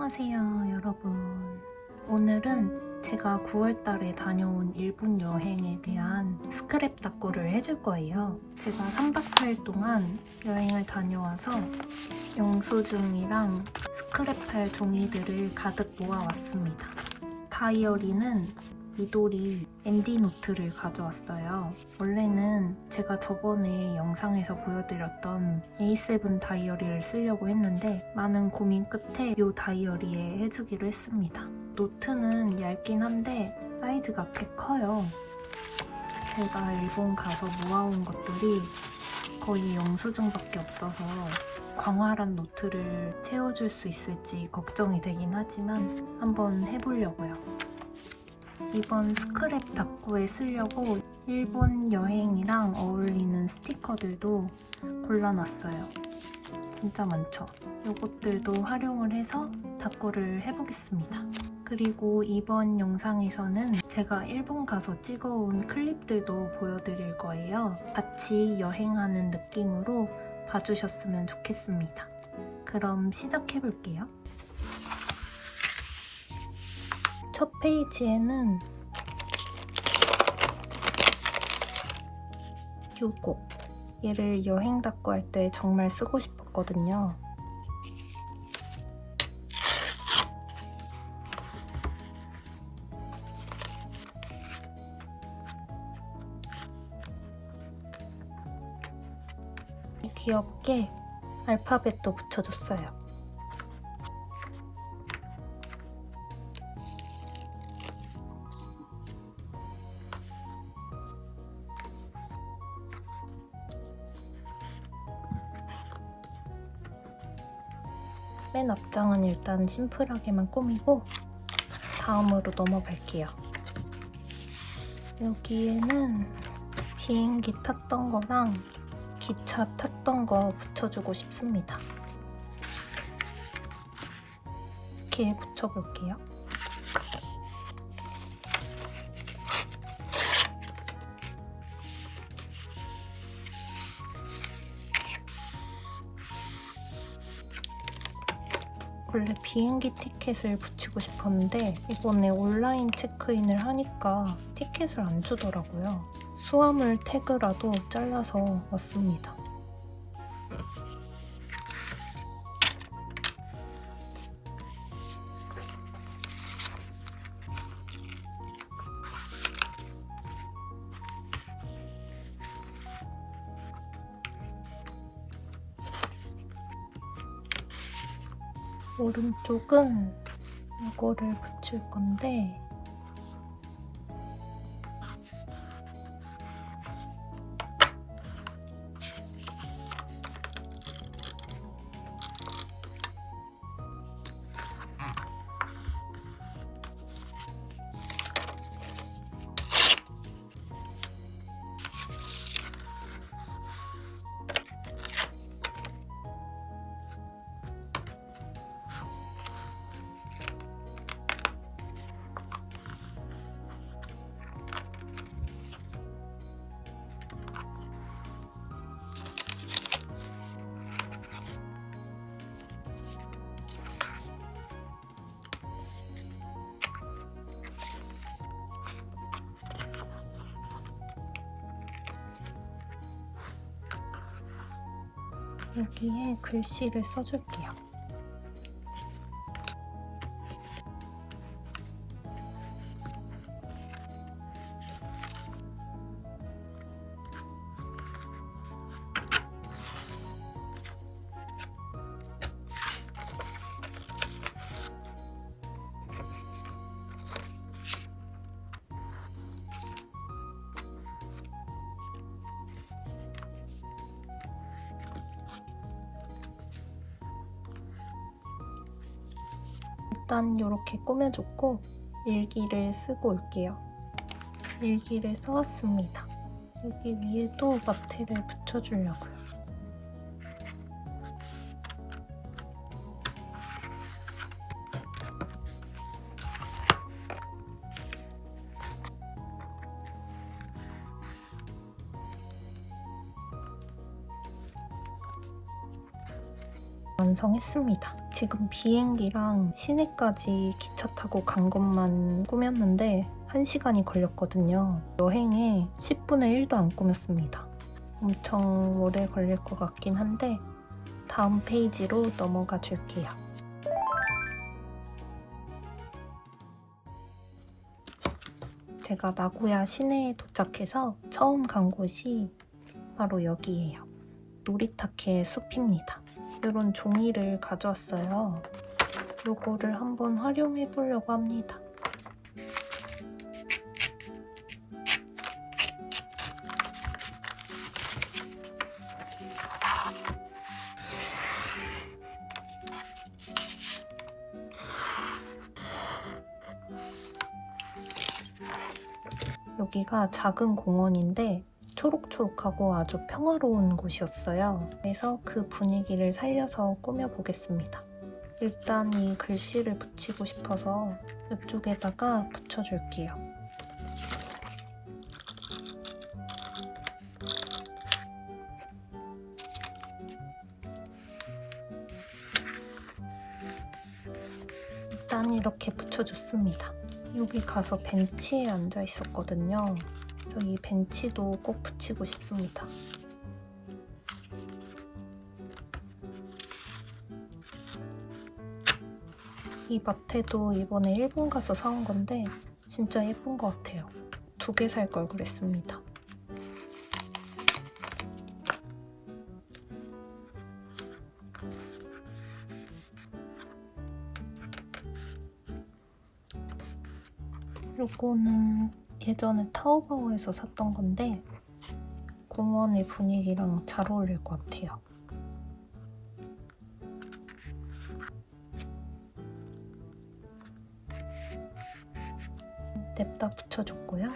안녕하세요 여러분. 오늘은 제가 9월달에 다녀온 일본 여행에 대한 스크랩 다꾸를 해줄 거예요. 제가 3박 4일 동안 여행을 다녀와서 영수증이랑 스크랩할 종이들을 가득 모아왔습니다. 다이어리는 미도리 MD 노트를 가져왔어요. 원래는 제가 저번에 영상에서 보여드렸던 A7 다이어리를 쓰려고 했는데 많은 고민 끝에 이 다이어리에 해주기로 했습니다. 노트는 얇긴 한데 사이즈가 꽤 커요. 제가 일본 가서 모아온 것들이 거의 영수증밖에 없어서 광활한 노트를 채워줄 수 있을지 걱정이 되긴 하지만 한번 해보려고요. 이번 스크랩 다꾸에 쓰려고 일본 여행이랑 어울리는 스티커들도 골라놨어요. 진짜 많죠? 이것들도 활용을 해서 다꾸를 해보겠습니다. 그리고 이번 영상에서는 제가 일본 가서 찍어온 클립들도 보여드릴 거예요. 같이 여행하는 느낌으로 봐주셨으면 좋겠습니다. 그럼 시작해볼게요. 첫 페이지에는 요거, 얘를 여행 다꾸 할 때 정말 쓰고 싶었거든요. 귀엽게 알파벳도 붙여줬어요. 맨 앞장은 일단 심플하게만 꾸미고 다음으로 넘어갈게요. 여기에는 비행기 탔던 거랑 기차 탔던 거 붙여주고 싶습니다. 이렇게 붙여볼게요. 원래 비행기 티켓을 붙이고 싶었는데 이번에 온라인 체크인을 하니까 티켓을 안 주더라고요. 수화물 태그라도 잘라서 왔습니다. 오른쪽은 이거를 붙일 건데 여기에 글씨를 써줄게요. 일단 이렇게 꾸며줬고 일기를 쓰고 올게요. 일기를 써왔습니다. 여기 위에도 마테를 붙여주려고요. 완성했습니다. 지금 비행기랑 시내까지 기차 타고 간 것만 꾸몄는데 1시간이 걸렸거든요. 여행에 10분의 1도 안 꾸몄습니다. 엄청 오래 걸릴 것 같긴 한데 다음 페이지로 넘어가 줄게요. 제가 나고야 시내에 도착해서 처음 간 곳이 바로 여기예요. 노리타케 숲입니다. 이런 종이를 가져왔어요. 요거를 한번 활용해 보려고 합니다. 여기가 작은 공원인데 초록초록하고 아주 평화로운 곳이었어요. 그래서 그 분위기를 살려서 꾸며보겠습니다. 일단 이 글씨를 붙이고 싶어서 이쪽에다가 붙여줄게요. 일단 이렇게 붙여줬습니다. 여기 가서 벤치에 앉아 있었거든요. 그래서 이 벤치도 꼭 붙이고 싶습니다. 이 마테도 이번에 일본 가서 사온 건데 진짜 예쁜 것 같아요. 2개 살 걸 그랬습니다. 요거는 예전에 타오바오에서 샀던 건데 공원의 분위기랑 잘 어울릴 것 같아요. 냅다 붙여줬고요.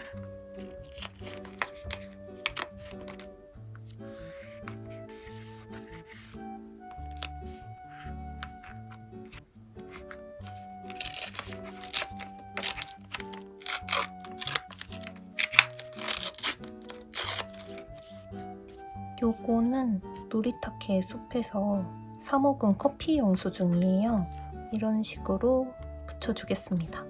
요거는 노리타케 숲에서 사 먹은 커피 영수증이에요. 이런 식으로 붙여주겠습니다.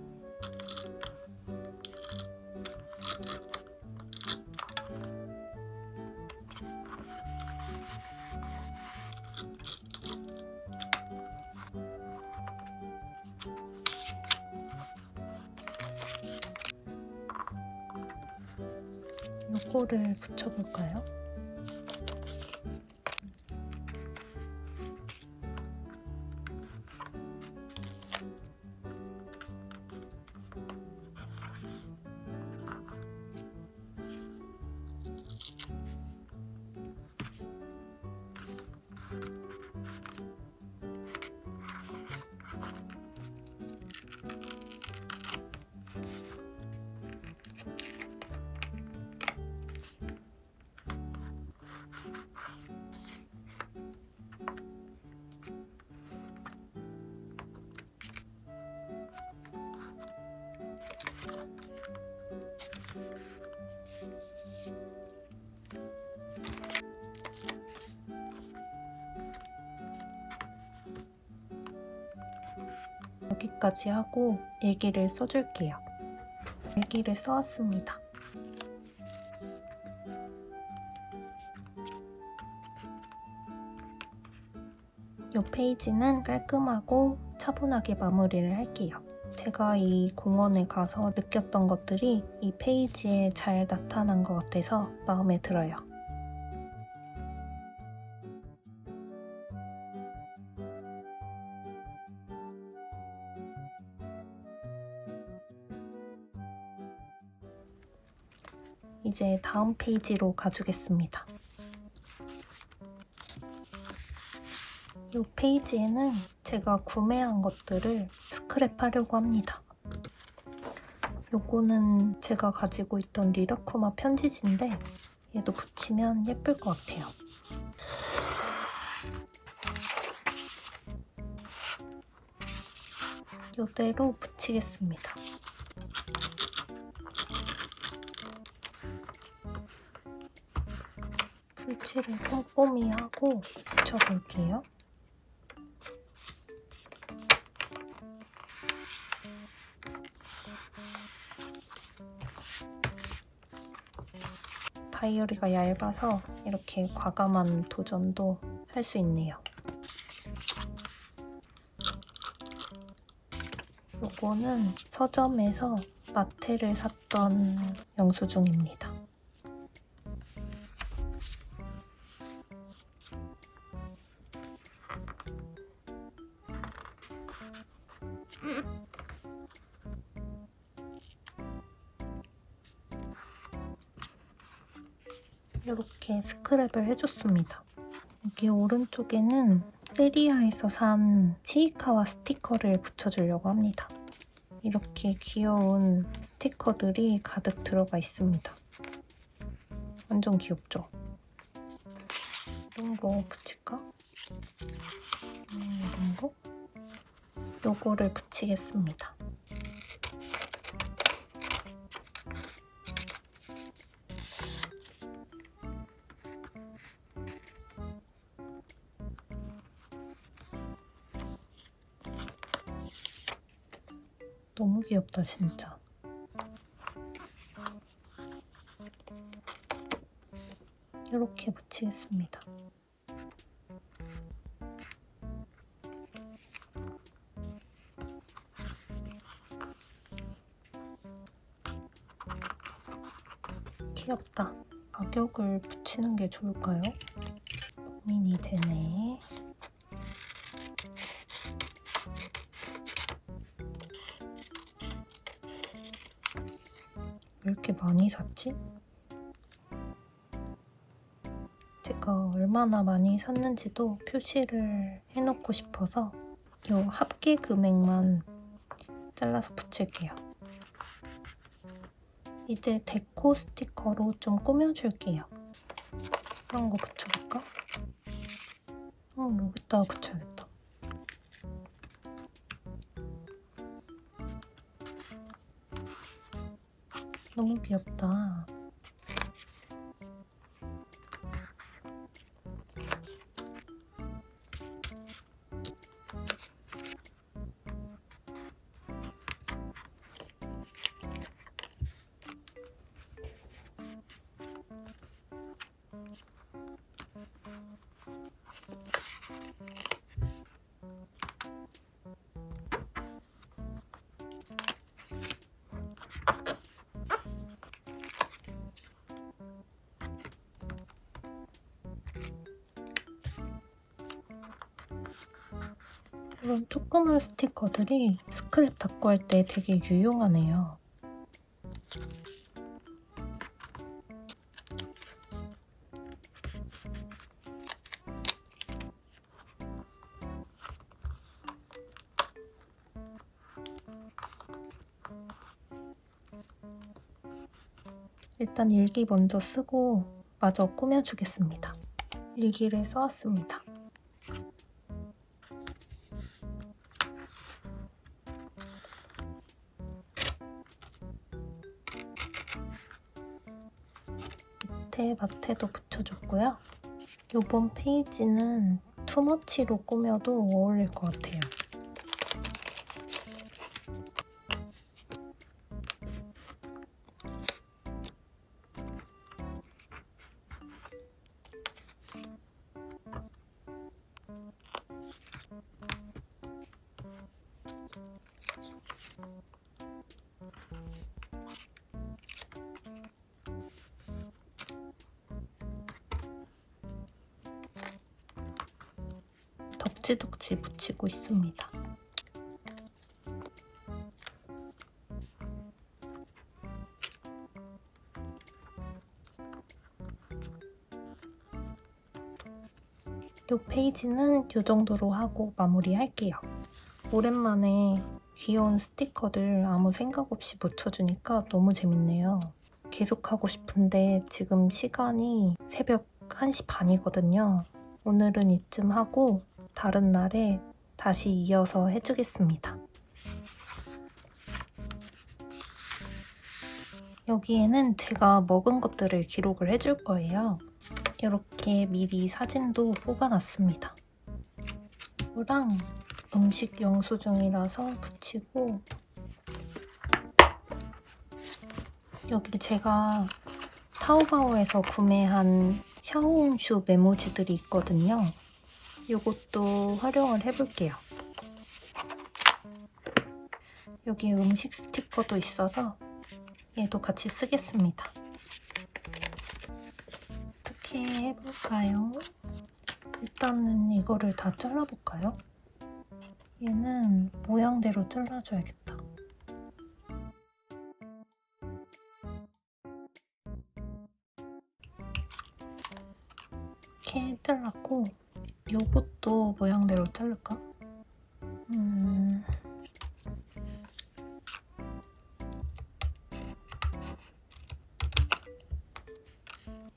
요거를 붙여볼까요? 여기까지 하고 일기를 써줄게요. 일기를 써왔습니다. 이 페이지는 깔끔하고 차분하게 마무리를 할게요. 제가 이 공원에 가서 느꼈던 것들이 이 페이지에 잘 나타난 것 같아서 마음에 들어요. 이제 다음 페이지로 가주겠습니다. 이 페이지에는 제가 구매한 것들을 스크랩하려고 합니다. 요거는 제가 가지고 있던 리라쿠마 편지지인데 얘도 붙이면 예쁠 것 같아요. 이대로 붙이겠습니다. 풀칠을 꼼꼼히 하고 붙여볼게요. 다이어리가 얇아서 이렇게 과감한 도전도 할 수 있네요. 요거는 서점에서 마테를 샀던 영수증입니다. 이렇게 스크랩을 해줬습니다. 여기 오른쪽에는 세리아에서 산 치이카와 스티커를 붙여주려고 합니다. 이렇게 귀여운 스티커들이 가득 들어가 있습니다. 완전 귀엽죠? 이런 거 붙일까? 이런 거? 요거를 붙이겠습니다. 너무 귀엽다, 진짜. 이렇게 붙이겠습니다. 귀엽다. 가격을 붙이는 게 좋을까요? 고민이 되네. 왜 이렇게 많이 샀지? 제가 얼마나 많이 샀는지도 표시를 해놓고 싶어서 이 합계 금액만 잘라서 붙일게요. 이제 데코 스티커로 좀 꾸며줄게요. 그런 거 붙여볼까? 여기다가 붙여야겠다. 너무 귀엽다. 이런 조그만 스티커들이 스크랩 닦고 할 때 되게 유용하네요. 일단 일기 먼저 쓰고 마저 꾸며주겠습니다. 일기를 써왔습니다. 밑에 마테도 붙여줬고요. 이번 페이지는 투머치로 꾸며도 어울릴 것 같아요. 덕지덕지 붙이고 있습니다. 이 페이지는 이 정도로 하고 마무리할게요. 오랜만에 귀여운 스티커들 아무 생각 없이 붙여주니까 너무 재밌네요. 계속 하고 싶은데 지금 시간이 새벽 1시 반이거든요. 오늘은 이쯤 하고 다른 날에 다시 이어서 해주겠습니다. 여기에는 제가 먹은 것들을 기록을 해줄 거예요. 이렇게 미리 사진도 뽑아놨습니다. 이거랑 음식 영수증이라서 붙이고, 여기 제가 타오바오에서 구매한 샤오홍슈 메모지들이 있거든요. 이것도 활용을 해볼게요. 여기 음식 스티커도 있어서 얘도 같이 쓰겠습니다. 어떻게 해볼까요? 일단은 이거를 다 잘라볼까요? 얘는 모양대로 잘라줘야겠다. 이렇게 잘랐고 요것도 모양대로 자를까?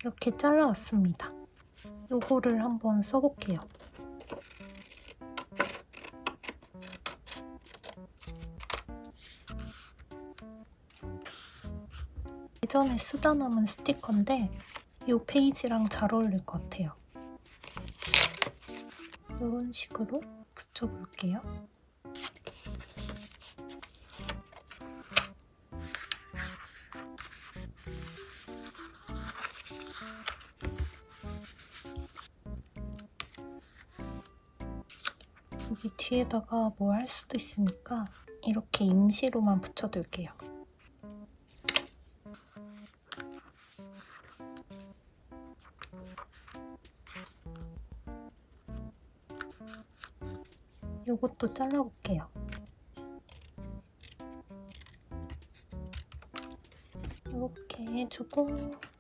이렇게 잘라왔습니다. 요거를 한번 써볼게요. 예전에 쓰다 남은 스티커인데 이 페이지랑 잘 어울릴 것 같아요. 이런 식으로 붙여볼게요. 여기 뒤에다가 뭐 할 수도 있으니까 이렇게 임시로만 붙여둘게요. 요것도 잘라볼게요. 이렇게 해주고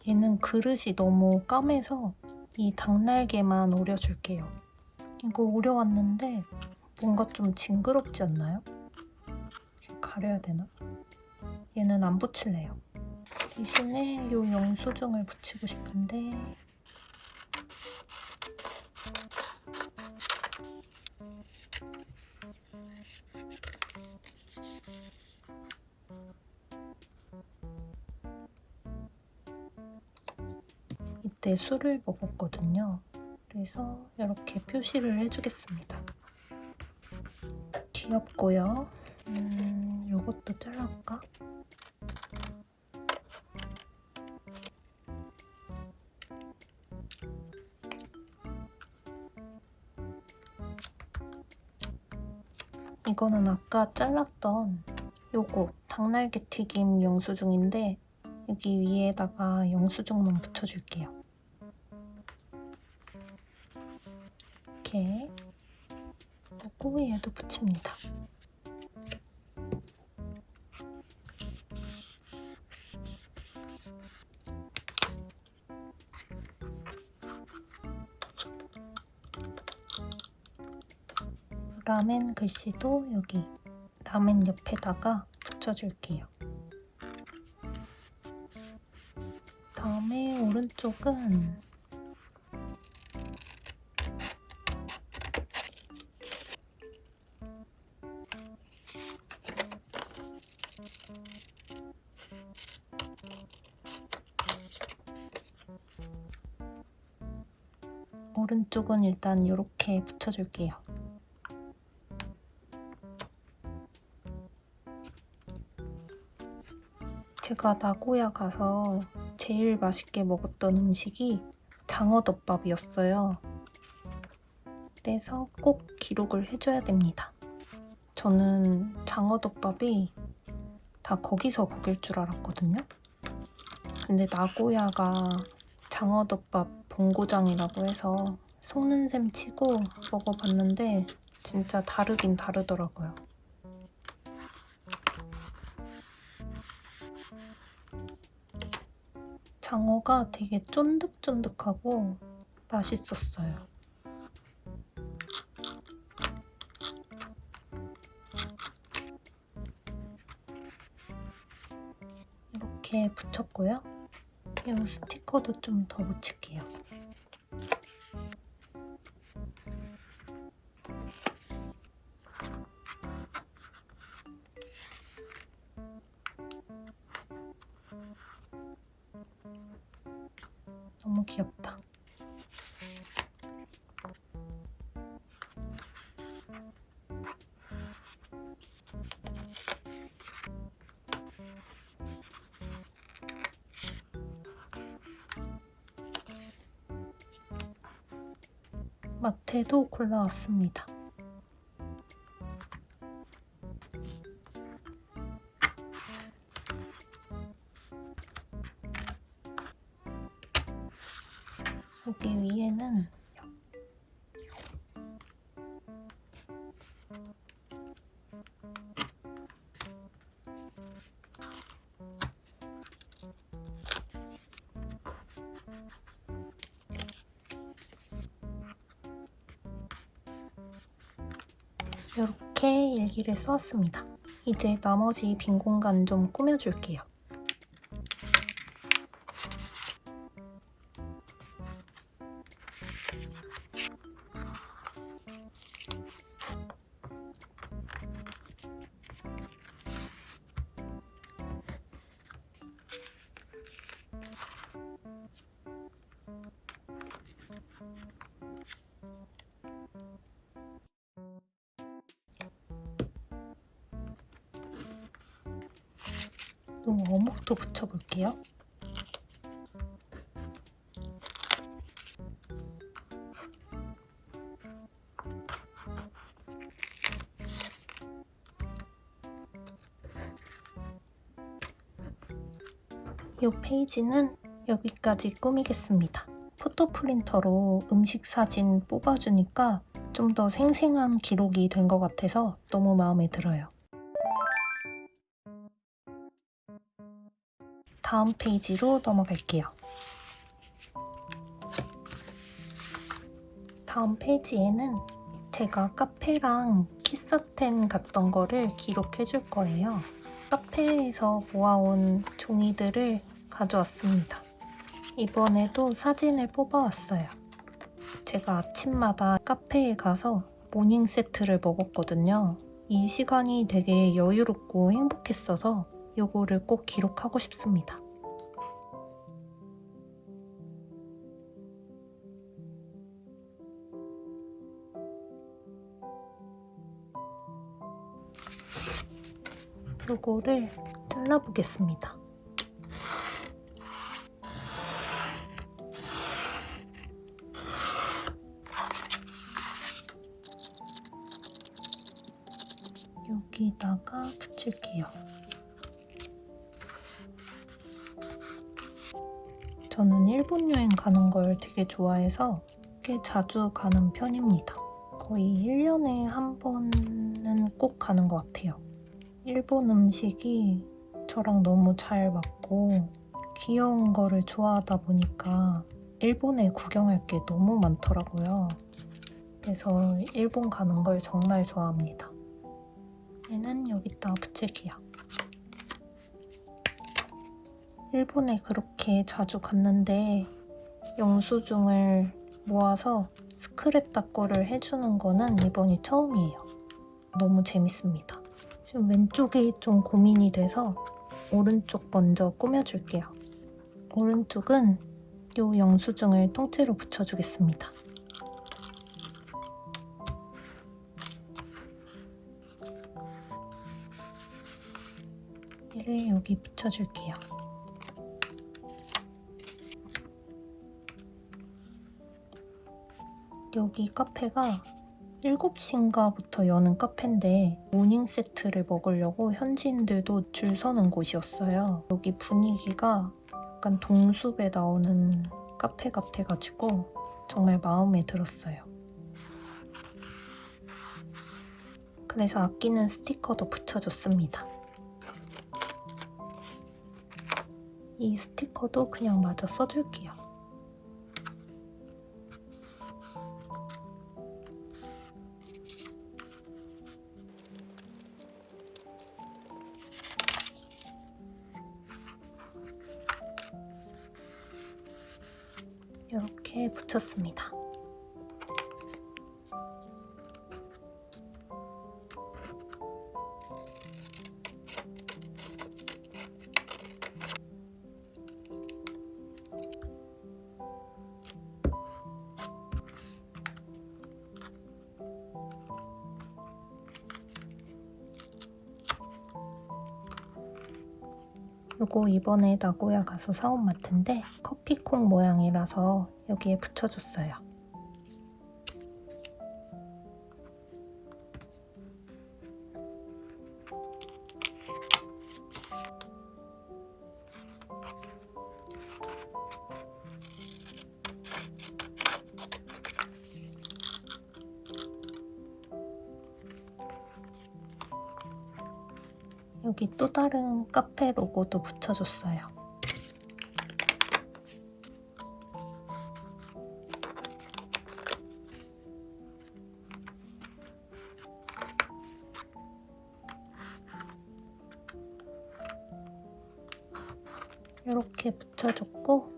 얘는 그릇이 너무 까매서 이 닭날개만 오려줄게요. 이거 오려왔는데 뭔가 좀 징그럽지 않나요? 가려야 되나? 얘는 안 붙일래요. 대신에 이 영수증을 붙이고 싶은데 이때 술을 먹었거든요. 그래서 이렇게 표시를 해주겠습니다. 귀엽고요. 요것도 잘라볼까? 이거는 아까 잘랐던 요거 닭날개 튀김 영수증인데 여기 위에다가 영수증만 붙여줄게요. 이렇게 그리고 얘도 붙입니다. 라멘 글씨도 여기 라멘 옆에다가 붙여줄게요. 다음에 오른쪽은 일단 이렇게 붙여줄게요. 제가 나고야 가서 제일 맛있게 먹었던 음식이 장어덮밥이었어요. 그래서 꼭 기록을 해줘야 됩니다. 저는 장어덮밥이 다 거기서 거길 줄 알았거든요. 근데 나고야가 장어덮밥 본고장이라고 해서 속는 셈 치고 먹어봤는데 진짜 다르긴 다르더라고요. 장어가 되게 쫀득쫀득하고 맛있었어요. 이렇게 붙였고요. 이 스티커도 좀 더 붙일게요. 너무 귀엽다. 마테도 골라왔습니다. 여기 위에는 이렇게 일기를 써왔습니다. 이제 나머지 빈 공간 좀 꾸며줄게요. 또 어묵도 붙여볼게요. 이 페이지는 여기까지 꾸미겠습니다. 포토 프린터로 음식 사진 뽑아주니까 좀 더 생생한 기록이 된 것 같아서 너무 마음에 들어요. 다음 페이지로 넘어갈게요. 다음 페이지에는 제가 카페랑 키스템 갔던 거를 기록해 줄 거예요. 카페에서 모아온 종이들을 가져왔습니다. 이번에도 사진을 뽑아왔어요. 제가 아침마다 카페에 가서 모닝 세트를 먹었거든요. 이 시간이 되게 여유롭고 행복했어서 요거를 꼭 기록하고 싶습니다. 요거를 잘라보겠습니다. 여기다가 붙일게요. 저는 일본 여행 가는 걸 되게 좋아해서 꽤 자주 가는 편입니다. 거의 1년에 한 번은 꼭 가는 것 같아요. 일본 음식이 저랑 너무 잘 맞고 귀여운 거를 좋아하다 보니까 일본에 구경할 게 너무 많더라고요. 그래서 일본 가는 걸 정말 좋아합니다. 얘는 여기다 붙일게요. 일본에 그렇게 자주 갔는데 영수증을 모아서 스크랩 닦고를 해주는 거는 이번이 처음이에요. 너무 재밌습니다. 지금 왼쪽이 좀 고민이 돼서 오른쪽 먼저 꾸며줄게요. 오른쪽은 이 영수증을 통째로 붙여주겠습니다. 얘를 여기 붙여줄게요. 여기 카페가 7시인가부터 여는 카페인데 모닝 세트를 먹으려고 현지인들도 줄 서는 곳이었어요. 여기 분위기가 약간 동숲에 나오는 카페 같아가지고 정말 마음에 들었어요. 그래서 아끼는 스티커도 붙여줬습니다. 이 스티커도 그냥 마저 써줄게요. 이렇게 붙였습니다. 요거 이번에 나고야 가서 사온 마트인데 커피콩 모양이라서 여기에 붙여줬어요. 여기 또 다른 카페 로고도 붙여줬어요. 이렇게 붙여줬고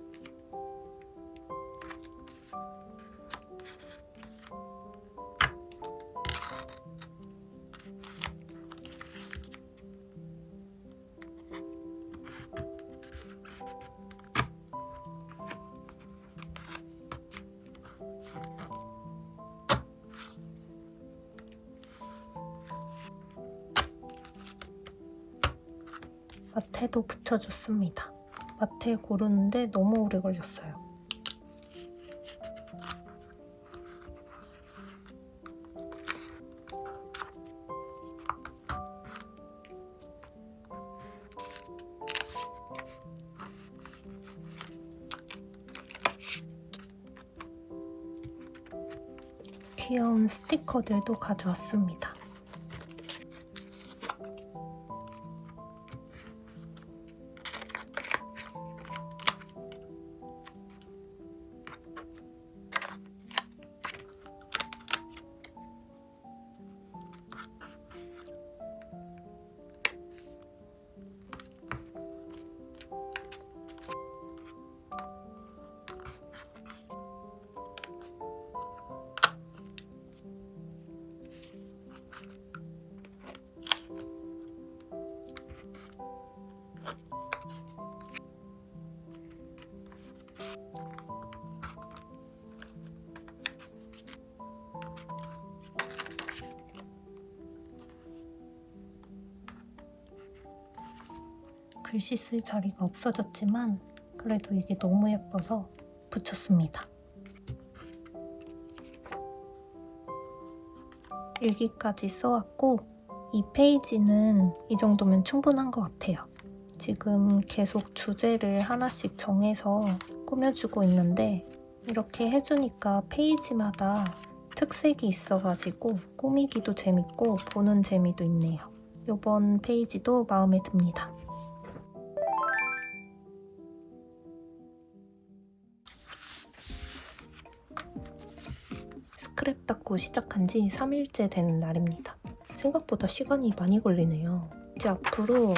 마테도 붙여줬습니다. 마테 고르는데 너무 오래 걸렸어요. 귀여운 스티커들도 가져왔습니다. 글씨 쓸 자리가 없어졌지만 그래도 이게 너무 예뻐서 붙였습니다. 일기까지 써왔고 이 페이지는 이 정도면 충분한 것 같아요. 지금 계속 주제를 하나씩 정해서 꾸며주고 있는데 이렇게 해주니까 페이지마다 특색이 있어가지고 꾸미기도 재밌고 보는 재미도 있네요. 이번 페이지도 마음에 듭니다. 스크랩 닦고 시작한 지 3일째 되는 날입니다. 생각보다 시간이 많이 걸리네요. 이제 앞으로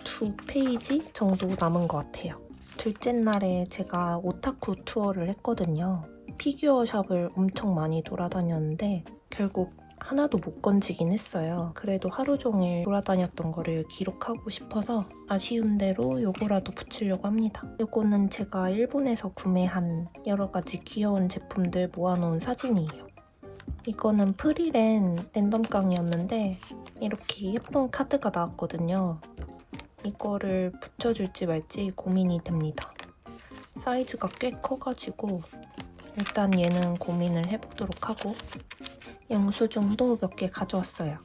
2페이지 정도 남은 것 같아요. 둘째 날에 제가 오타쿠 투어를 했거든요. 피규어 샵을 엄청 많이 돌아다녔는데 결국 하나도 못 건지긴 했어요. 그래도 하루 종일 돌아다녔던 거를 기록하고 싶어서 아쉬운 대로 요거라도 붙이려고 합니다. 요거는 제가 일본에서 구매한 여러 가지 귀여운 제품들 모아놓은 사진이에요. 이거는 프리랜 랜덤깡이었는데 이렇게 예쁜 카드가 나왔거든요. 이거를 붙여줄지 말지 고민이 됩니다. 사이즈가 꽤 커가지고 일단 얘는 고민을 해보도록 하고 영수증도 몇 개 가져왔어요.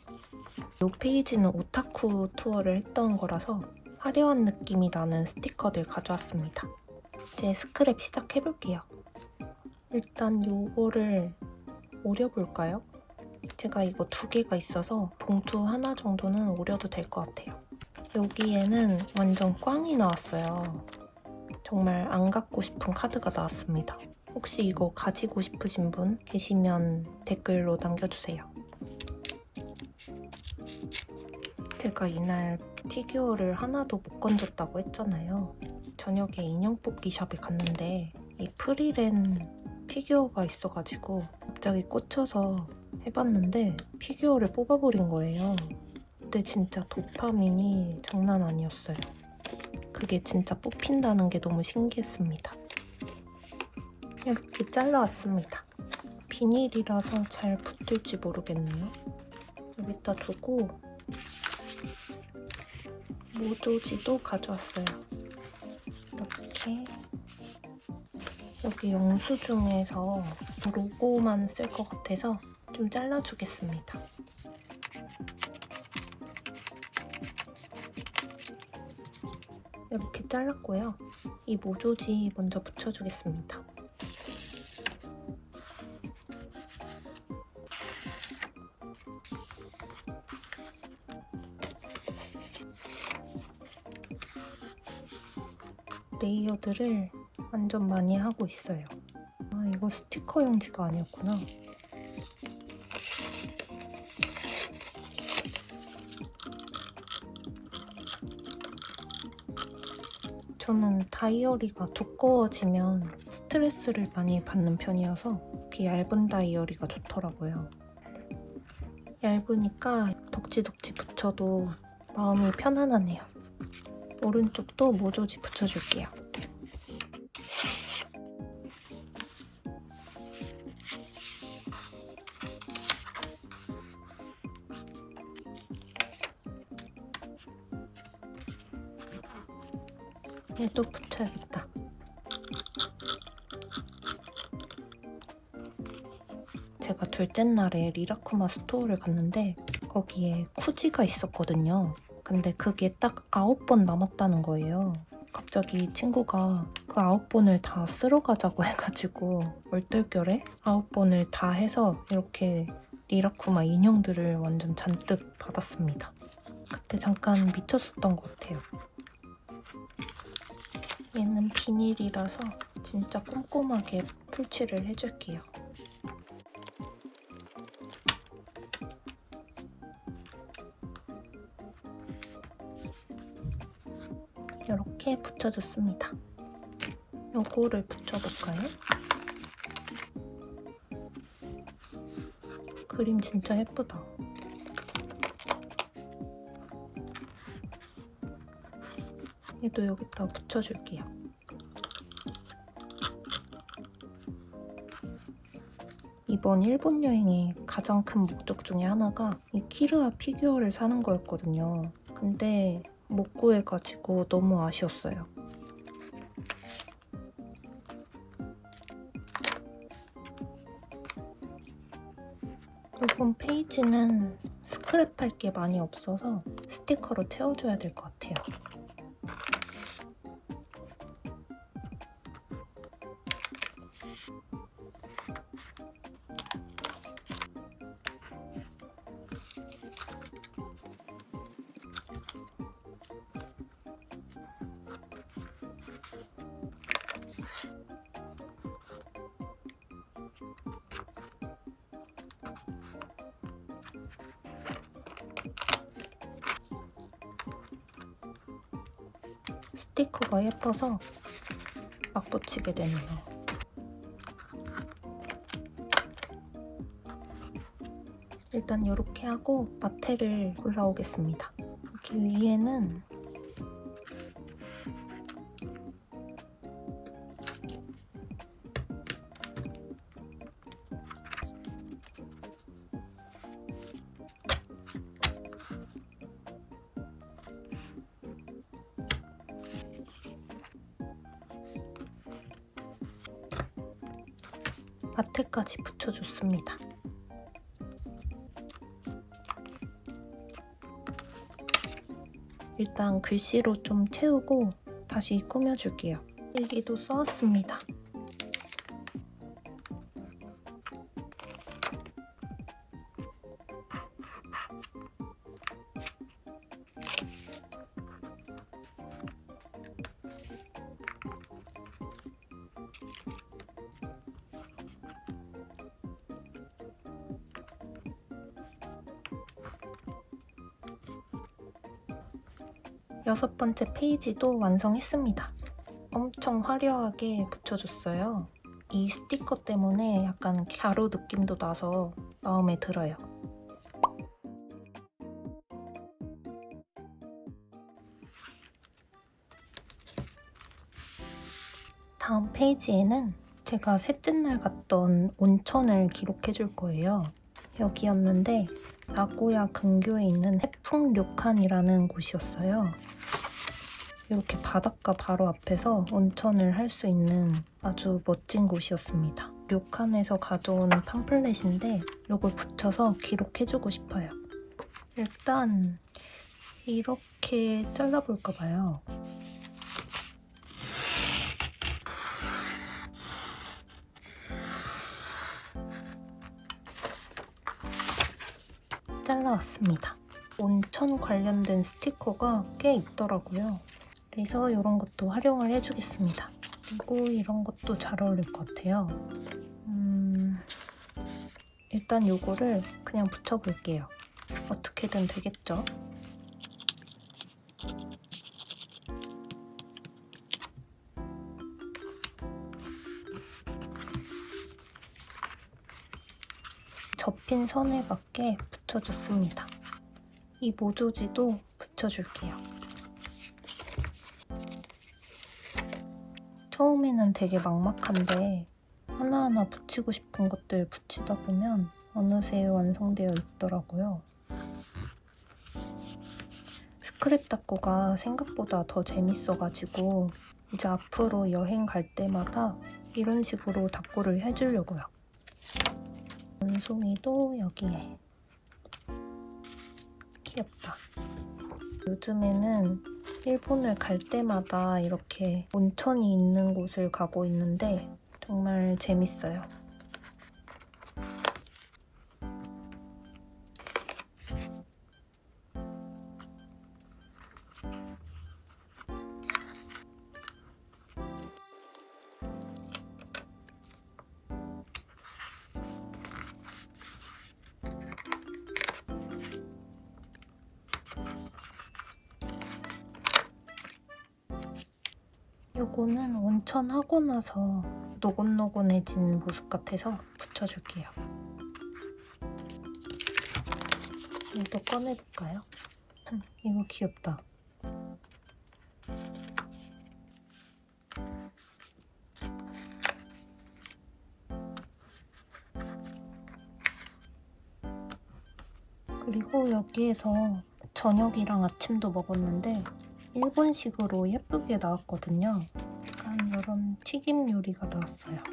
이 페이지는 오타쿠 투어를 했던 거라서 화려한 느낌이 나는 스티커들 가져왔습니다. 이제 스크랩 시작해볼게요. 일단 요거를 오려볼까요? 제가 이거 2개가 있어서 봉투 하나 정도는 오려도 될 것 같아요. 여기에는 완전 꽝이 나왔어요. 정말 안 갖고 싶은 카드가 나왔습니다. 혹시 이거 가지고 싶으신 분 계시면 댓글로 남겨주세요. 제가 이날 피규어를 하나도 못 건졌다고 했잖아요. 저녁에 인형 뽑기 샵에 갔는데 이 프리랜 피규어가 있어가지고 갑자기 꽂혀서 해봤는데 피규어를 뽑아버린 거예요. 근데 진짜 도파민이 장난 아니었어요. 그게 진짜 뽑힌다는 게 너무 신기했습니다. 이렇게 잘라왔습니다. 비닐이라서 잘 붙을지 모르겠네요. 여기다 두고 모조지도 가져왔어요. 이렇게 여기 영수증에서 로고만 쓸 것 같아서 좀 잘라주겠습니다. 이렇게 잘랐고요. 이 모조지 먼저 붙여주겠습니다. 레이어드를 완전 많이 하고 있어요. 아, 이거 스티커 용지가 아니었구나. 저는 다이어리가 두꺼워지면 스트레스를 많이 받는 편이어서 이렇게 얇은 다이어리가 좋더라고요. 얇으니까 덕지덕지 붙여도 마음이 편안하네요. 오른쪽도 모조지 붙여줄게요. 얘도 붙여야겠다. 제가 둘째 날에 리라쿠마 스토어를 갔는데 거기에 쿠지가 있었거든요. 근데 그게 딱 9번 남았다는 거예요. 갑자기 친구가 그 9번을 다 쓸어 가자고 해가지고 얼떨결에 9번을 다 해서 이렇게 리라쿠마 인형들을 완전 잔뜩 받았습니다. 그때 잠깐 미쳤었던 것 같아요. 얘는 비닐이라서 진짜 꼼꼼하게 풀칠을 해줄게요. 이렇게 붙여줬습니다. 요거를 붙여볼까요? 그림 진짜 예쁘다. 얘도 여기다 붙여줄게요. 이번 일본 여행의 가장 큰 목적 중에 하나가 이 키르아 피규어를 사는 거였거든요. 근데 못 구해가지고 너무 아쉬웠어요. 이번 페이지는 스크랩할 게 많이 없어서 스티커로 채워줘야 될 것 같아요. 스티커가 예뻐서 막 붙이게 되네요. 일단 이렇게 하고 마테를 골라오겠습니다. 여기 위에는 마테까지 붙여줬습니다. 일단 글씨로 좀 채우고 다시 꾸며줄게요. 일기도 써왔습니다. 여섯 번째 페이지도 완성했습니다. 엄청 화려하게 붙여줬어요. 이 스티커 때문에 약간 갸루 느낌도 나서 마음에 들어요. 다음 페이지에는 제가 셋째 날 갔던 온천을 기록해줄 거예요. 여기였는데 나고야 근교에 있는 해풍 료칸이라는 곳이었어요. 이렇게 바닷가 바로 앞에서 온천을 할 수 있는 아주 멋진 곳이었습니다. 료칸에서 가져온 팜플렛인데 이걸 붙여서 기록해주고 싶어요. 일단 이렇게 잘라볼까 봐요. 잘라왔습니다. 온천 관련된 스티커가 꽤 있더라고요. 그래서 이런 것도 활용을 해주겠습니다. 그리고 이런 것도 잘 어울릴 것 같아요. 일단 이거를 그냥 붙여볼게요. 어떻게든 되겠죠? 접힌 선에 맞게 붙여줬습니다. 이 모조지도 붙여줄게요. 처음에는 되게 막막한데 하나하나 붙이고 싶은 것들 붙이다 보면 어느새 완성되어 있더라고요. 스크랩 닦고가 생각보다 더 재밌어가지고 이제 앞으로 여행 갈 때마다 이런 식으로 닦고를 해주려고요. 원숭이도 여기에. 귀엽다. 요즘에는 일본을 갈 때마다 이렇게 온천이 있는 곳을 가고 있는데 정말 재밌어요. 요거는 온천 하고 나서 노곤노곤해진 모습 같아서 붙여줄게요. 이것도 꺼내볼까요? 이거 귀엽다. 그리고 여기에서 저녁이랑 아침도 먹었는데 일본식으로 예쁘게 나왔거든요. 약간 이런 튀김 요리가 나왔어요.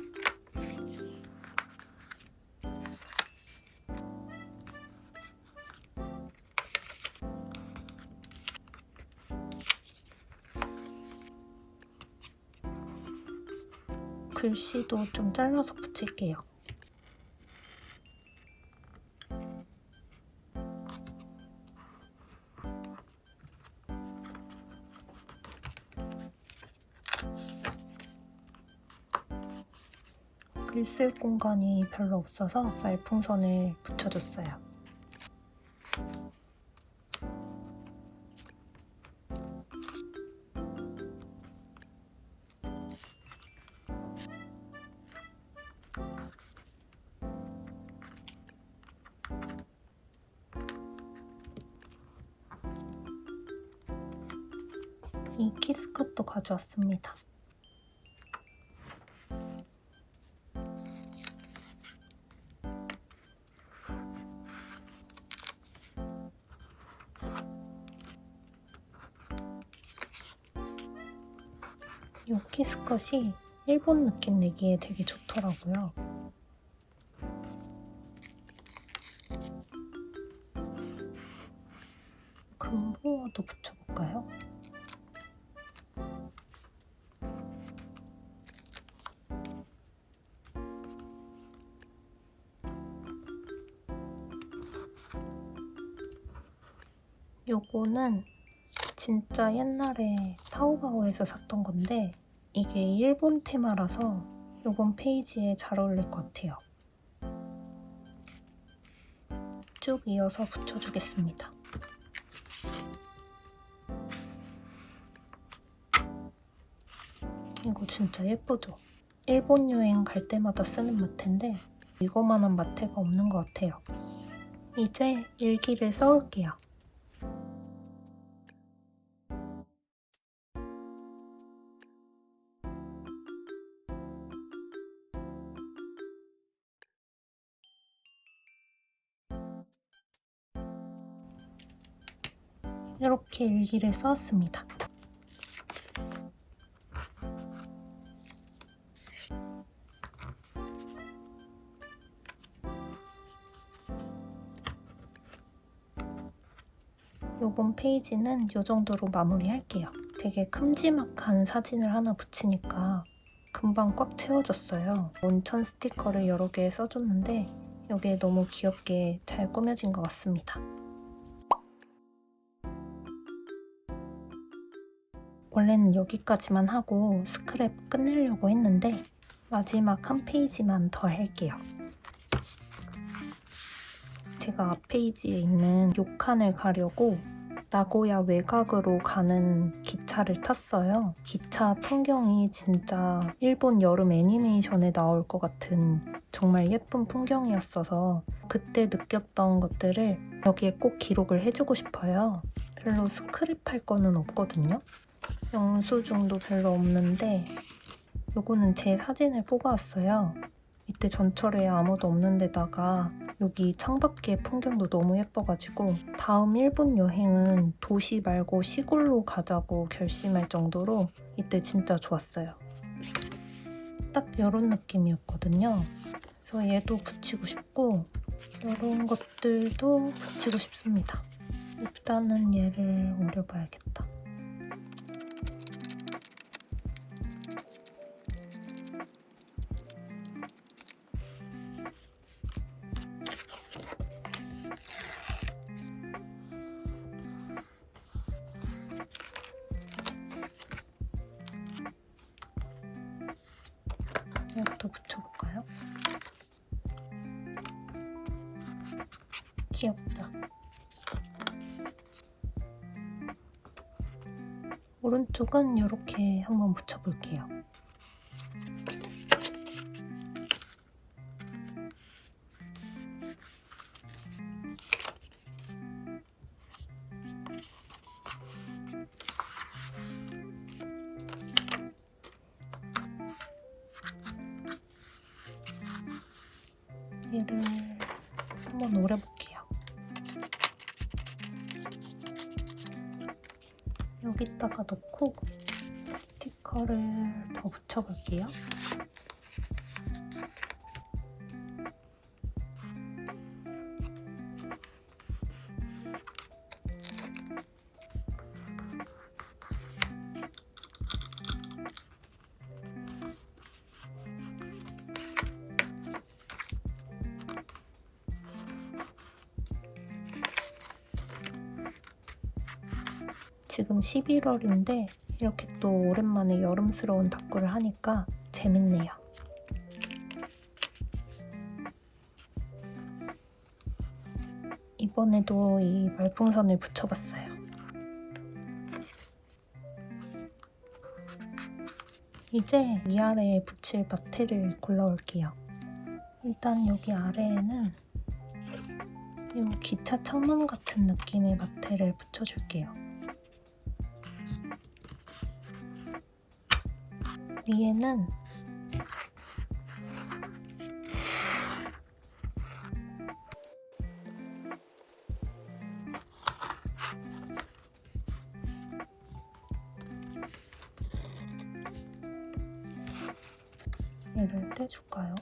글씨도 좀 잘라서 붙일게요. 글 쓸 공간이 별로 없어서 말풍선을 붙여줬어요. 이 키스컷도 가져왔습니다. 이 키스컷이 일본 느낌 내기에 되게 좋더라고요. 금붕어도 붙여볼까요? 요거는 진짜 옛날에 타오바오에서 샀던 건데 이게 일본 테마라서 요번 페이지에 잘 어울릴 것 같아요. 쭉 이어서 붙여주겠습니다. 이거 진짜 예쁘죠? 일본 여행 갈 때마다 쓰는 마테인데 이거만한 마테가 없는 것 같아요. 이제 일기를 써올게요. 이렇게 일기를 써왔습니다. 요번 페이지는 이 정도로 마무리할게요. 되게 큼지막한 사진을 하나 붙이니까 금방 꽉 채워졌어요. 온천 스티커를 여러 개 써줬는데 이게 너무 귀엽게 잘 꾸며진 것 같습니다. 원래는 여기까지만 하고 스크랩 끝내려고 했는데 마지막 한 페이지만 더 할게요. 제가 앞 페이지에 있는 료칸을 가려고 나고야 외곽으로 가는 기차를 탔어요. 기차 풍경이 진짜 일본 여름 애니메이션에 나올 것 같은 정말 예쁜 풍경이었어서 그때 느꼈던 것들을 여기에 꼭 기록을 해주고 싶어요. 별로 스크랩할 거는 없거든요. 영수증도 별로 없는데 요거는 제 사진을 뽑아왔어요. 이때 전철에 아무도 없는 데다가 여기 창밖의 풍경도 너무 예뻐가지고 다음 일본 여행은 도시 말고 시골로 가자고 결심할 정도로 이때 진짜 좋았어요. 딱 이런 느낌이었거든요. 그래서 얘도 붙이고 싶고 이런 것들도 붙이고 싶습니다. 일단은 얘를 오려봐야겠다. 이것도 붙여볼까요? 귀엽다. 오른쪽은 이렇게 한번 붙여볼게요. 얘를 한번 오려볼게요. 여기다가 놓고 스티커를 더 붙여볼게요. 지금 11월인데 이렇게 또 오랜만에 여름스러운 닦구를 하니까 재밌네요. 이번에도 이 말풍선을 붙여봤어요. 이제 위아래에 붙일 마테를 골라올게요. 일단 여기 아래에는 이 기차 창문 같은 느낌의 마테를 붙여줄게요. 위에는 얘를 떼줄까요?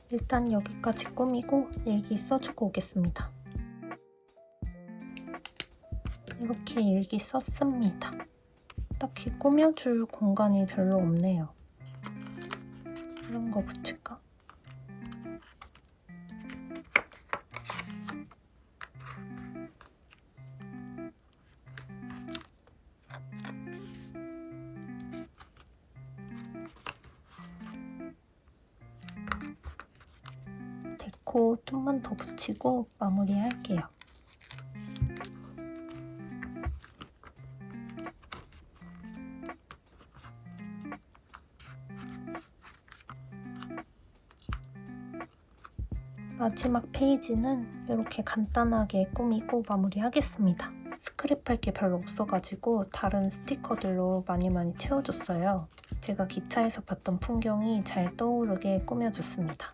일단 여기까지 꾸미고 일기 써주고 오겠습니다. 이렇게 일기 썼습니다. 딱히 꾸며줄 공간이 별로 없네요. 이런 거 붙일까? 데코 좀만 더 붙이고 마무리할게요. 마지막 페이지는 이렇게 간단하게 꾸미고 마무리하겠습니다. 스크랩할 게 별로 없어가지고 다른 스티커들로 많이 채워줬어요. 제가 기차에서 봤던 풍경이 잘 떠오르게 꾸며줬습니다.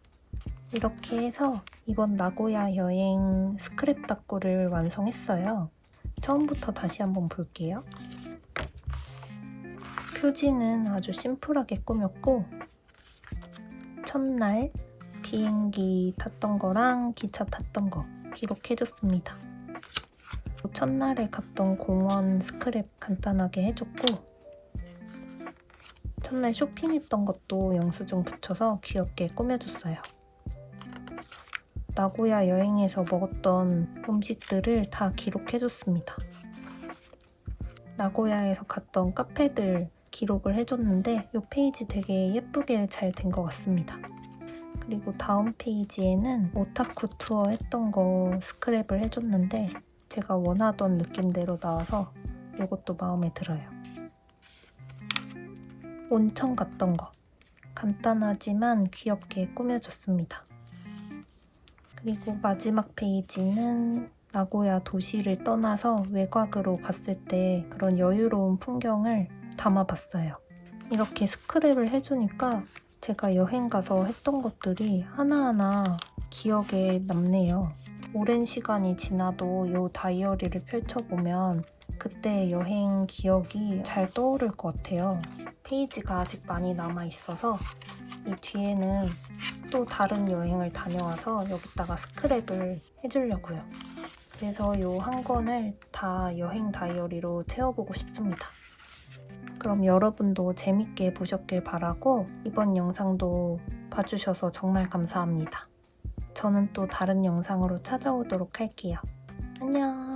이렇게 해서 이번 나고야 여행 스크랩 닦구를 완성했어요. 처음부터 다시 한번 볼게요. 표지는 아주 심플하게 꾸몄고 첫날 비행기 탔던 거랑 기차 탔던 거 기록해줬습니다. 첫날에 갔던 공원 스크랩 간단하게 해줬고 첫날 쇼핑했던 것도 영수증 붙여서 귀엽게 꾸며줬어요. 나고야 여행에서 먹었던 음식들을 다 기록해줬습니다. 나고야에서 갔던 카페들 기록을 해줬는데 이 페이지 되게 예쁘게 잘 된 것 같습니다. 그리고 다음 페이지에는 오타쿠 투어 했던 거 스크랩을 해줬는데 제가 원하던 느낌대로 나와서 이것도 마음에 들어요. 온천 갔던 거 간단하지만 귀엽게 꾸며줬습니다. 그리고 마지막 페이지는 나고야 도시를 떠나서 외곽으로 갔을 때 그런 여유로운 풍경을 담아봤어요. 이렇게 스크랩을 해주니까 제가 여행 가서 했던 것들이 하나하나 기억에 남네요. 오랜 시간이 지나도 이 다이어리를 펼쳐보면 그때 여행 기억이 잘 떠오를 것 같아요. 페이지가 아직 많이 남아있어서 이 뒤에는 또 다른 여행을 다녀와서 여기다가 스크랩을 해주려고요. 그래서 이 한 권을 다 여행 다이어리로 채워보고 싶습니다. 그럼 여러분도 재밌게 보셨길 바라고 이번 영상도 봐주셔서 정말 감사합니다. 저는 또 다른 영상으로 찾아오도록 할게요. 안녕!